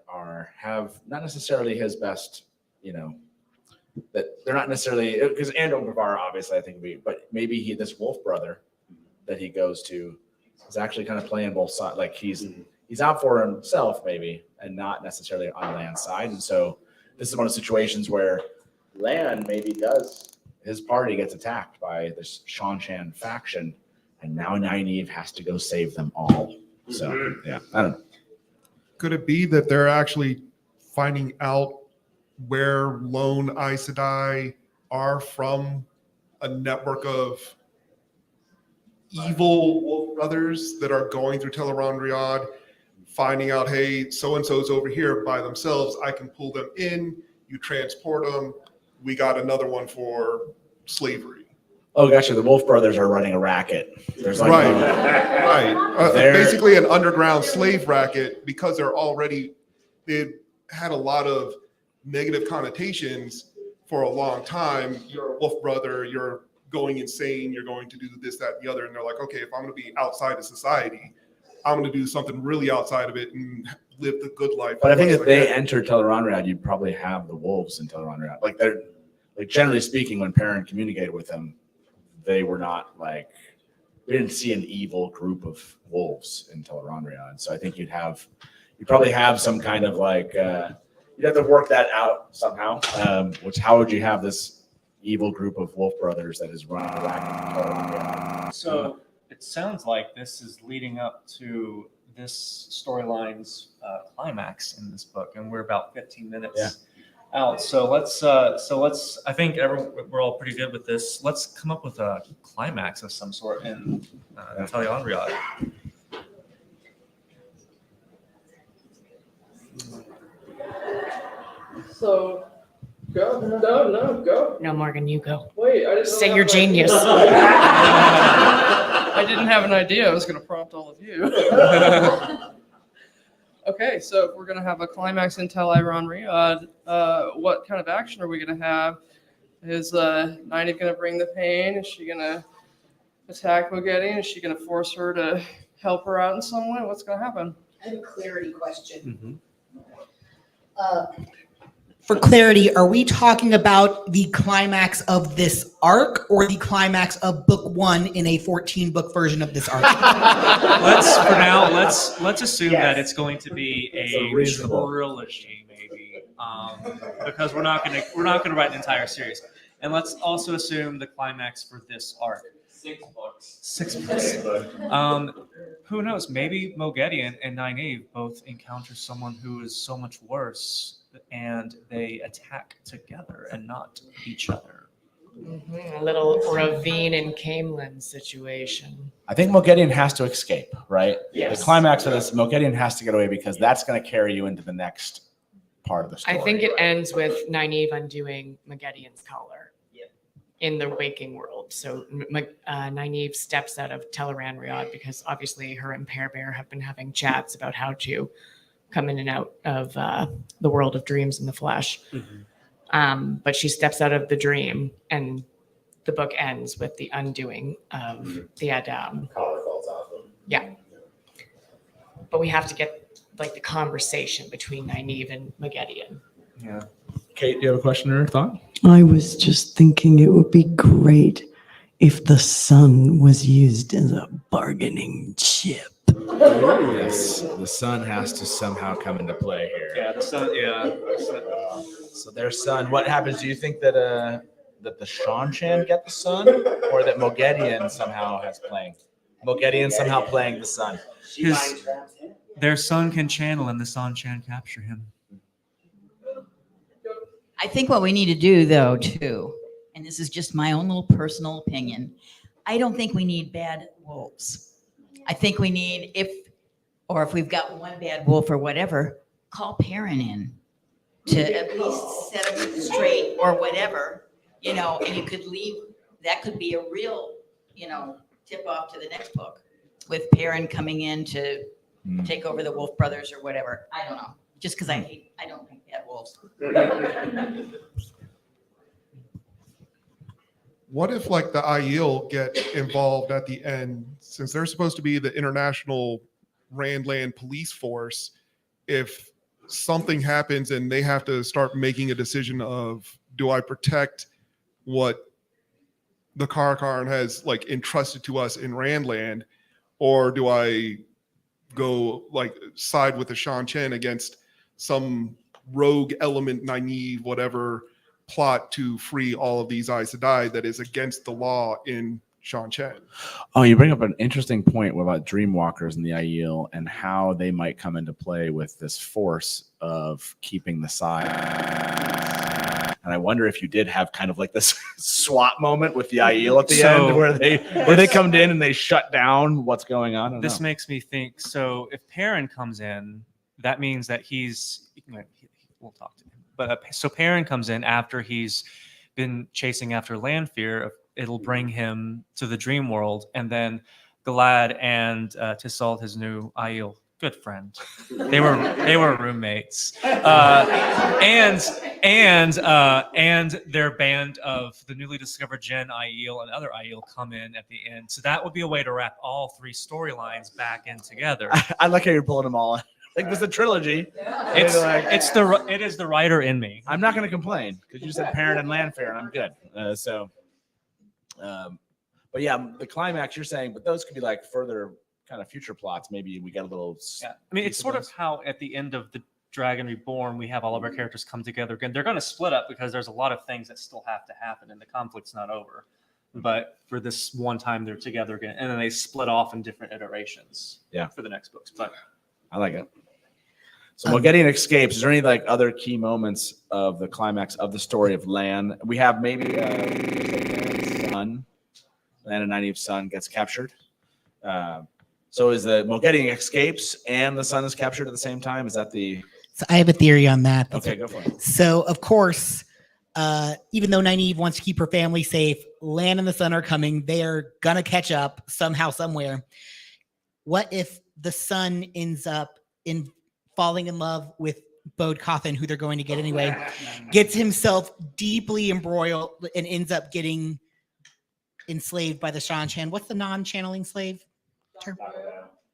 have not necessarily his best, that they're not necessarily, because Andor Bavara obviously I think would be, but maybe this wolf brother that he goes to is actually kind of playing both sides. Like he's out for himself maybe and not necessarily on Lan's side. And so this is one of the situations where Lan maybe his party gets attacked by this Shanshan faction, and now Nynaeve has to go save them all. So yeah, I don't know. Could it be that they're actually finding out where lone Aes Sedai are from a network of evil wolf brothers that are going through Tel'aran'rhiod, finding out, hey, so-and-so's over here by themselves. I can pull them in. You transport them. We got another one for slavery. Oh, gotcha. The Wolf Brothers are running a racket. There's like right. Basically an underground slave racket because they had a lot of negative connotations for a long time. You're a wolf brother, you're going insane, you're going to do this, that, and the other. And they're like, okay, if I'm going to be outside of society, I'm going to do something really outside of it and live the good life. But I think if they enter Tel'aran'rhiod, you'd probably have the wolves in Tel'aran'rhiod. Like generally speaking, when Perrin communicated with them, they were not we didn't see an evil group of wolves in Tel'aran'rhiod. So I think you'd probably have some kind of you'd have to work that out somehow. How would you have this evil group of wolf brothers that is running around? So it sounds like this is leading up to this storyline's climax in this book, and we're about 15 minutes out. So let's. I think we're all pretty good with this. Let's come up with a climax of some sort in Tel'aran'rhiod. So, go. No, go. No, Morgan, you go. Wait, I didn't Say have you're an genius. idea. I didn't have an idea. I was going to prompt all of you. Okay, so if we're going to have a climax in Tel'aran'rhiod, what kind of action are we going to have? Is Nynaeve going to bring the pain? Is she going to attack Moghedien? Is she going to force her to help her out in some way? What's going to happen? I have a clarity question. For clarity, are we talking about the climax of this arc or the climax of book 1 in a 14-book version of this arc? Let's assume that it's going to be a reasonable trilogy, maybe, because we're not gonna write an entire series. And let's also assume the climax for this arc. 6 books. 6 books. Who knows? Maybe Moghedien and Nynaeve both encounter someone who is so much worse, and they attack together and not each other. A little Ravine and Camelin situation. I think Moghedien has to escape, right? Yes. The climax of this, Moghedien has to get away because that's going to carry you into the next part of the story. I think it ends with Nynaeve undoing Moghedien's collar in the waking world. So Nynaeve steps out of Teleran Riyadh because obviously her and Pear Bear have been having chats about how to come in and out of the world of dreams in the flesh. But she steps out of the dream, and the book ends with the undoing of the Adam. Collar falls off him. Yeah. But we have to get like the conversation between Nynaeve and Moghedien. Yeah. Kate, do you have a question or a thought? I was just thinking it would be great if the sun was used as a bargaining chip. Yes, the sun has to somehow come into play here. Yeah, the sun. Yeah. So their son. What happens? Do you think that that the Seanchan get the sun, or that Moghedien somehow has playing? Moghedien somehow playing the sun. Their son can channel, and the Seanchan capture him. I think what we need to do, though, too, and this is just my own little personal opinion, I don't think we need bad wolves. I think we need, if we've got one bad wolf or whatever, call Perrin in to at least set them straight or whatever, and you could leave, that could be a real, tip off to the next book with Perrin coming in to take over the Wolf Brothers or whatever. I don't know. Just because I don't think bad wolves. What if like the Aiel get involved at the end, since they're supposed to be the international Randland police force? If something happens and they have to start making a decision of, do I protect what the Karakarn has like entrusted to us in Randland, or do I go like side with the Seanchan against some rogue element, Nynaeve, whatever, plot to free all of these Aes Sedai that is against the law in Seanchan? Oh, you bring up an interesting point about Dreamwalkers and the Aiel and how they might come into play with this force of keeping the side. And I wonder if you did have kind of like this SWAT moment with the Aiel at the end where they come in and they shut down what's going on. I don't This know. makes me think. So if Perrin comes in, that means that we'll talk to him. But so Perrin comes in after he's been chasing after Lanfear. It'll bring him to the dream world, and then Galad and Tissault, his new Aiel, good friend. They were roommates, and their band of the newly discovered Gen Aiel and other Aiel come in at the end. So that would be a way to wrap all 3 storylines back in together. I like how you're pulling them all in. Like there's a trilogy. It is the writer in me. I'm not going to complain because you said Perrin and Lanfear, and I'm good. But yeah, the climax you're saying, but those could be like further kind of future plots. Maybe we get a little. Yeah, I mean, it's sort of how at the end of the Dragon Reborn, we have all of our characters come together again. They're going to split up because there's a lot of things that still have to happen, and the conflict's not over. But for this one time, they're together again, and then they split off in different iterations. Yeah. For the next books, but I like it. So Moghedien escapes. Is there any like other key moments of the climax of the story of Lan? We have maybe son, Lan and Nynaeve's son gets captured. So is the Moghedien escapes and the son is captured at the same time? Is that the? So I have a theory on that. Okay, go for it. So of course, even though Nynaeve wants to keep her family safe, Lan and the son are coming. They are gonna catch up somehow, somewhere. What if the son ends up falling in love with Bode Cawthon, who they're going to get anyway, gets himself deeply embroiled and ends up getting enslaved by the Seanchan? What's the non-channeling slave term?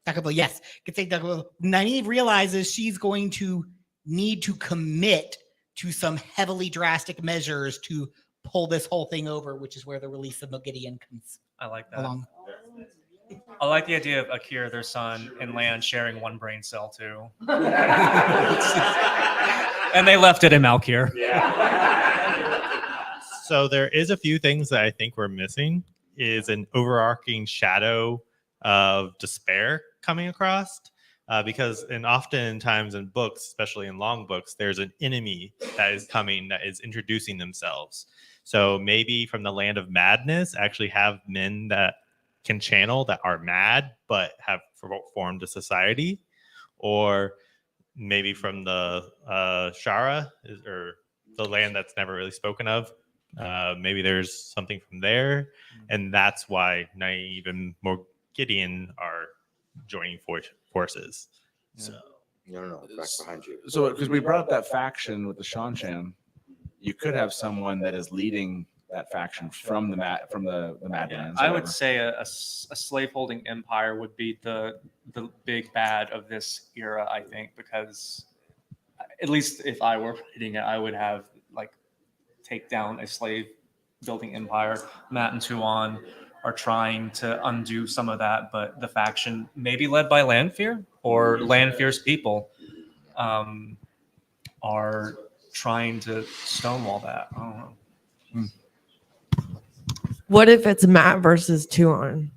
Dakabel, yes. Nynaeve realizes she's going to need to commit to some heavily drastic measures to pull this whole thing over, which is where the release of Mogideon comes I like that. along. I like the idea of Akira, their son, and Lan sharing one brain cell too. And they left it in Malkir. So there is a few things that I think we're missing. Is an overarching shadow of despair coming across. Because oftentimes in books, especially in long books, there's an enemy that is coming that is introducing themselves. So maybe from the land of madness, actually have men that can channel that are mad but have formed a society, or maybe from the Shara or the land that's never really spoken of. Maybe there's something from there, and that's why Nynaeve and Morgideon are joining forces. So No, back behind you. So, because we brought up that faction with the Shanshan, you could have someone that is leading that faction from the Madlands. I would say a slaveholding empire would be the big bad of this era, I think, because at least if I were writing it, I would have take down a slave building empire. Matt and Tuon are trying to undo some of that, but the faction, maybe led by Lanfear or Lanfear's people, are trying to stonewall that. I don't know. What if it's Matt versus Tuon?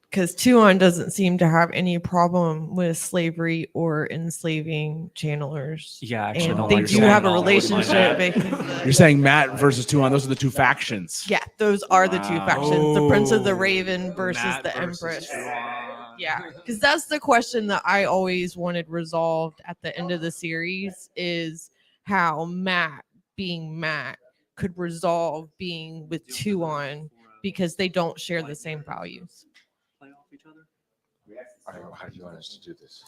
Because Tuon doesn't seem to have any problem with slavery or enslaving channelers. Yeah, actually, and they do have a relationship. You're saying Matt versus Tuon; those are the two factions. Yeah, those are the two factions: the Prince of the Raven versus Matt the versus Empress. Tuon. Yeah, because that's the question that I always wanted resolved at the end of the series: is how Matt, being Matt, could resolve being with Tuon because they don't share the same values. Play off each other. How do you want us to do this?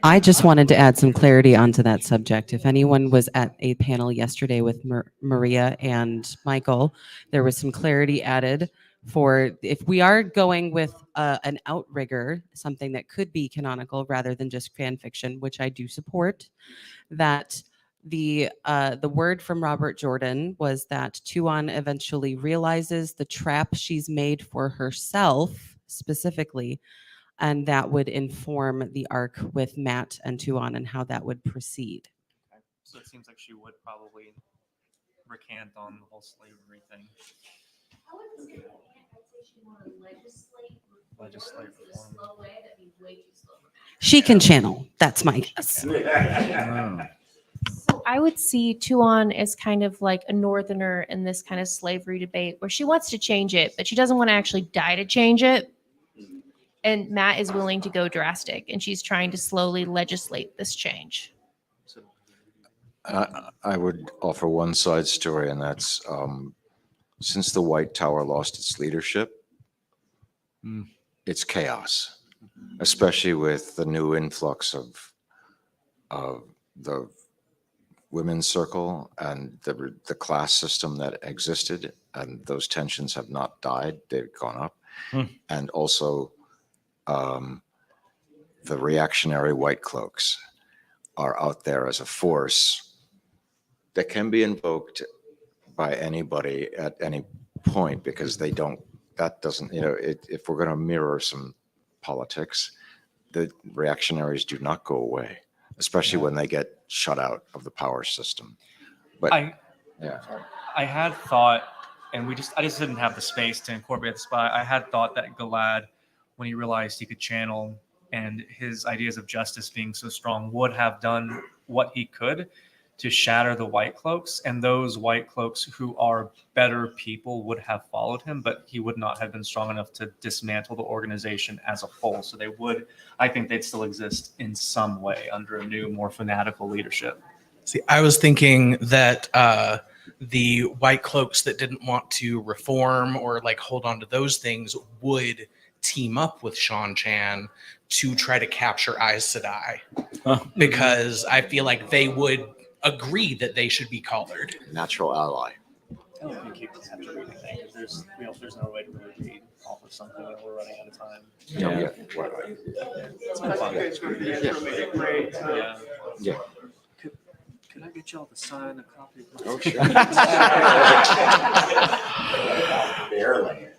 I just wanted to add some clarity onto that subject. If anyone was at a panel yesterday with Maria and Michael, there was some clarity added for if we are going with an outrigger, something that could be canonical rather than just fan fiction, which I do support, that the word from Robert Jordan was that Tuon eventually realizes the trap she's made for herself specifically, and that would inform the arc with Matt and Tuon and how that would proceed. Okay. So it seems like she would probably recant on the whole slavery thing. Legislate reform. She can channel. That's my guess. So I would see Tuon as kind of like a northerner in this kind of slavery debate where she wants to change it, but she doesn't want to actually die to change it. And Matt is willing to go drastic, and she's trying to slowly legislate this change. I would offer one side story, and that's since the White Tower lost its leadership, it's chaos, especially with the new influx of the women's circle and the class system that existed, and those tensions have not died, they've gone up. And also the reactionary white cloaks are out there as a force that can be invoked by anybody at any point, because they don't, that doesn't, if we're going to mirror some politics, the reactionaries do not go away, especially when they get shut out of the power system. But I had thought, and I just didn't have the space to incorporate the spot. I had thought that Galad, when he realized he could channel and his ideas of justice being so strong, would have done what he could to shatter the White Cloaks, and those White Cloaks who are better people would have followed him, but he would not have been strong enough to dismantle the organization as a whole. So I think they'd still exist in some way under a new, more fanatical leadership. See, I was thinking that the White Cloaks that didn't want to reform or hold on to those things would team up with Shanshan to try to capture Aes Sedai, because I feel like they would agree that they should be collared. Natural ally. I don't think you can capture anything because there's no way to really read off of something, and we're running out of time. Yeah. It's been fun. Yeah. get y'all to sign a copy? Oh, sure. Barely.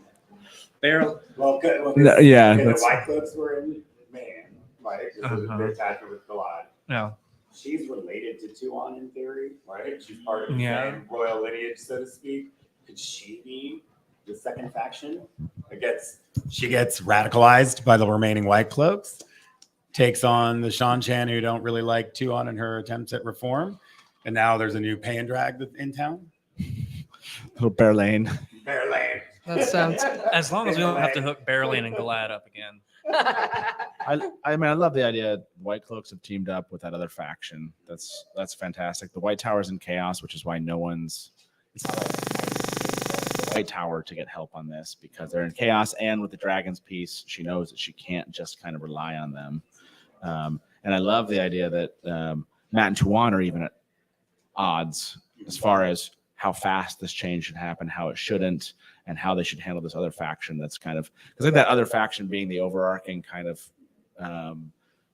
Barely. Well, good. Well, No, yeah, the that's- White Cloaks were in, man, like, Uh-huh. the attachment with Galad. No. She's related to Tuon in theory, right? She's part of the Yeah. same royal lineage, so to speak. Could she be the second faction? She gets radicalized by the remaining White Cloaks, takes on the Shan-Chan who don't really like Tuon and her attempts at reform, and now there's a new Pandrag in town. Little Bear Lane. Bear Lane. That sounds. As long as we don't have to hook Barrelane and Galad up again. I mean, I love the idea White Cloaks have teamed up with that other faction. That's fantastic. The White Tower's in chaos, which is why no one's. It's not like the White Tower to get help on this because they're in chaos, and with the Dragon's piece, she knows that she can't just kind of rely on them. And I love the idea that Matt and Tuan are even at odds as far as how fast this change should happen, how it shouldn't, and how they should handle this other faction. That's kind of because I think that other faction being the overarching kind of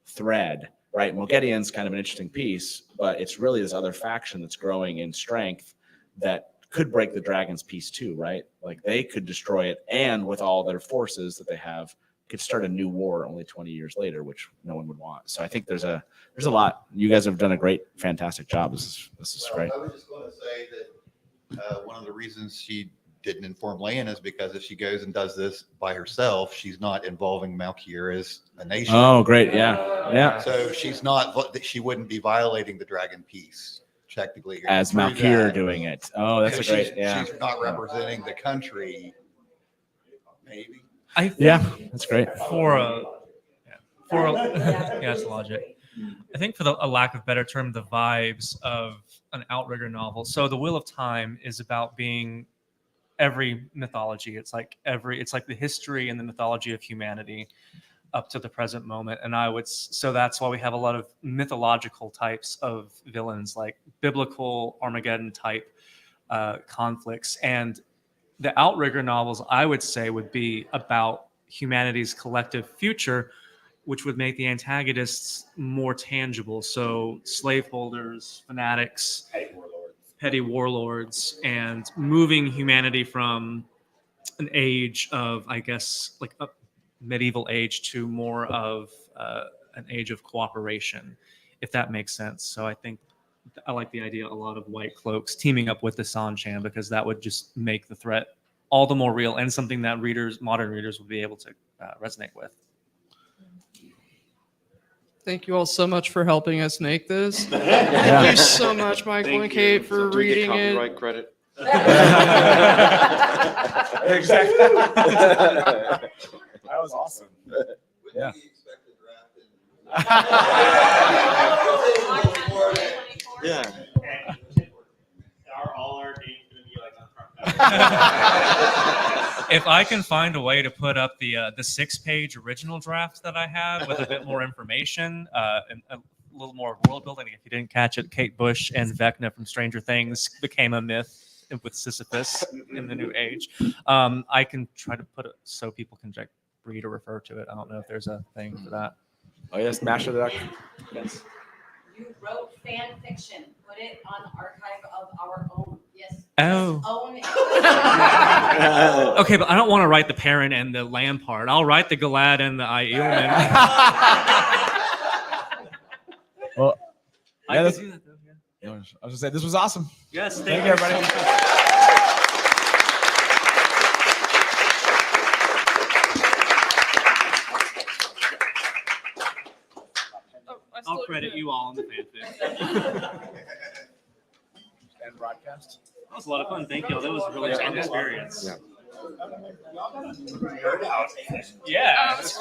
thread, right? Moghedien's kind of an interesting piece, but it's really this other faction that's growing in strength that could break the Dragon's piece too, right? Like they could destroy it, and with all their forces that they have, could start a new war only 20 years later, which no one would want. So I think there's a lot. You guys have done a great, fantastic job. This is great. I was just going to say that one of the reasons she didn't inform Lan is because if she goes and does this by herself, she's not involving Malkier as a nation. Oh, great. Yeah. Yeah. So she wouldn't be violating the Dragon Peace technically. As through Malkier that. doing it. Oh, that's a Because great, yeah. She's not representing the country, maybe. That's great. Yeah, that's logic. I think for a lack of better term, the vibes of an Outrigger novel. So the Wheel of Time is about being every mythology. It's like the history and the mythology of humanity up to the present moment. And so that's why we have a lot of mythological types of villains, like biblical Armageddon type conflicts. And the Outrigger novels, I would say, would be about humanity's collective future, which would make the antagonists more tangible. So slaveholders, fanatics, petty warlords, and moving humanity from an age of, I guess, like a medieval age to more of an age of cooperation, if that makes sense. So I think I like the idea a lot of White Cloaks teaming up with the Shan-Chan, because that would just make the threat all the more real and something that modern readers would be able to resonate with. Thank you all so much for helping us make this. Thank you so much, Michael and Kate, for reading it. Credit. Exactly. That was awesome. Yeah. Yeah. Are all our names going to be like on front? If I can find a way to put up the 6-page original draft that I have with a bit more information and a little more world building. If you didn't catch it, Kate Bush and Vecna from Stranger Things became a myth with Sisyphus in the New Age. I can try to put it so people can read or refer to it. I don't know if there's a thing for that. Oh yes, Master the Duck. Yes. You wrote fan fiction. Put it on the archive of our own. Yes. Oh. Own it. Okay, but I don't want to write the parent and the land part. I'll write the Galad and the Aielman. Well, I yeah, could that's, do that though, yeah. I was gonna say this was awesome. Yes, thank you, everybody. I'll credit you all in the fanfic. And broadcast. That was a lot of fun. Thank you. That was a really fun experience. Yeah. Yeah.